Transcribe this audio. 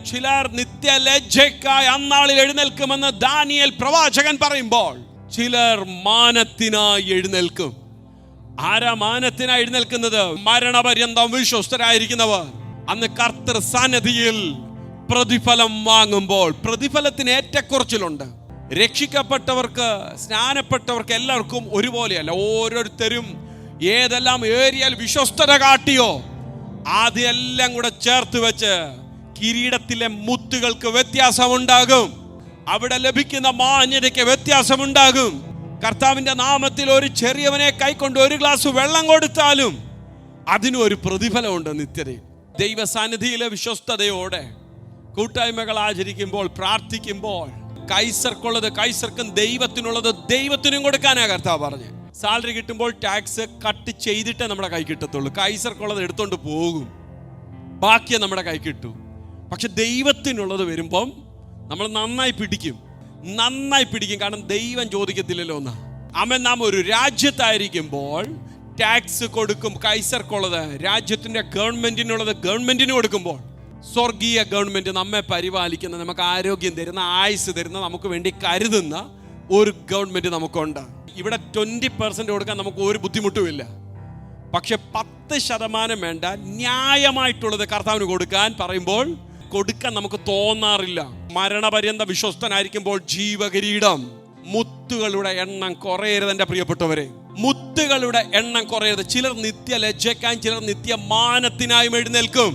ചിലർ നിത്യലജ്ജയ്ക്കായി അന്നാളിൽ എഴുന്നേൽക്കുമെന്ന് ദാനിയേൽ പ്രവാചകൻ പറയുമ്പോൾ, ചിലർ മാനത്തിനായി എഴുന്നേൽക്കും. ആരാ മാനത്തിനായി എഴുന്നേൽക്കുന്നത്? മരണപര്യന്തം വിശ്വസ്തരായിരിക്കുന്നവർ. അന്ന് കർത്തൃ സന്നിധിയിൽ പ്രതിഫലം വാങ്ങുമ്പോൾ പ്രതിഫലത്തിന് ഏറ്റക്കുറച്ചിലുണ്ട്. രക്ഷിക്കപ്പെട്ടവർക്ക്, സ്നാനപ്പെട്ടവർക്ക് എല്ലാവർക്കും ഒരുപോലെയല്ല. ഓരോരുത്തരും ഏതെല്ലാം ഏരിയയിൽ വിശ്വസ്തത കാട്ടിയോ അതെല്ലാം കൂടെ ചേർത്ത് വെച്ച് കിരീടത്തിലെ മുത്തുകൾക്ക് വ്യത്യാസമുണ്ടാകും. അവിടെ ലഭിക്കുന്ന മാന്യതയ്ക്ക് വ്യത്യാസമുണ്ടാകും. കർത്താവിന്റെ നാമത്തിൽ ഒരു ചെറിയവനെ കൈക്കൊണ്ട് ഒരു ഗ്ലാസ് വെള്ളം കൊടുത്താലും അതിനും ഒരു പ്രതിഫലമുണ്ട് നിത്യതയിൽ. ദൈവസാന്നിധിയിലെ വിശ്വസ്തതയോടെ കൂട്ടായ്മകൾ ആചരിക്കുമ്പോൾ, പ്രാർത്ഥിക്കുമ്പോൾ, കൈസർക്കുള്ളത് കൈസർക്കും ദൈവത്തിനുള്ളത് ദൈവത്തിനും കൊടുക്കാനാ കർത്താവ് പറഞ്ഞ്. സാലറി കിട്ടുമ്പോൾ ടാക്സ് കട്ട് ചെയ്തിട്ടേ നമ്മുടെ കൈ കിട്ടത്തുള്ളൂ. കൈസർക്കുള്ളത് എടുത്തോണ്ട് പോകും, ബാക്കിയെ നമ്മുടെ കൈ കിട്ടും. പക്ഷെ ദൈവത്തിനുള്ളത് വരുമ്പം നമ്മൾ നന്നായി പിടിക്കും. കാരണം ദൈവം ചോദിക്കത്തില്ലല്ലോ ഒന്ന്. ആമേൻ. നാം ഒരു രാജ്യത്തായിരിക്കുമ്പോൾ ടാക്സ് കൊടുക്കും, കൈസർക്കുള്ളത് രാജ്യത്തിന്റെ ഗവൺമെന്റിനുള്ളത് ഗവൺമെന്റിന് കൊടുക്കുമ്പോൾ, സ്വർഗീയ ഗവൺമെന്റ് നമ്മെ പരിപാലിക്കുന്ന, നമുക്ക് ആരോഗ്യം തരുന്ന, ആയുസ് തരുന്ന, നമുക്ക് വേണ്ടി കരുതുന്ന ഒരു ഗവൺമെന്റ് നമുക്കുണ്ട്. ഇവിടെ 20% കൊടുക്കാൻ നമുക്ക് ഒരു ബുദ്ധിമുട്ടുമില്ല. പക്ഷെ 10% വേണ്ട, ന്യായമായിട്ടുള്ളത് കർത്താവിന് കൊടുക്കാൻ പറയുമ്പോൾ കൊടുക്കാൻ നമുക്ക് തോന്നാറില്ല. മരണപര്യന്തം വിശ്വസ്തനായിരിക്കുമ്പോൾ ജീവകിരീടം. മുത്തുകളുടെ എണ്ണം കുറയരുത് എൻ്റെ പ്രിയപ്പെട്ടവരെ, മുത്തുകളുടെ എണ്ണം കുറയരുത്. ചിലർ നിത്യ ലജ്ജയ്ക്കായും ചിലർ നിത്യ മാനത്തിനായും എഴുന്നേൽക്കും.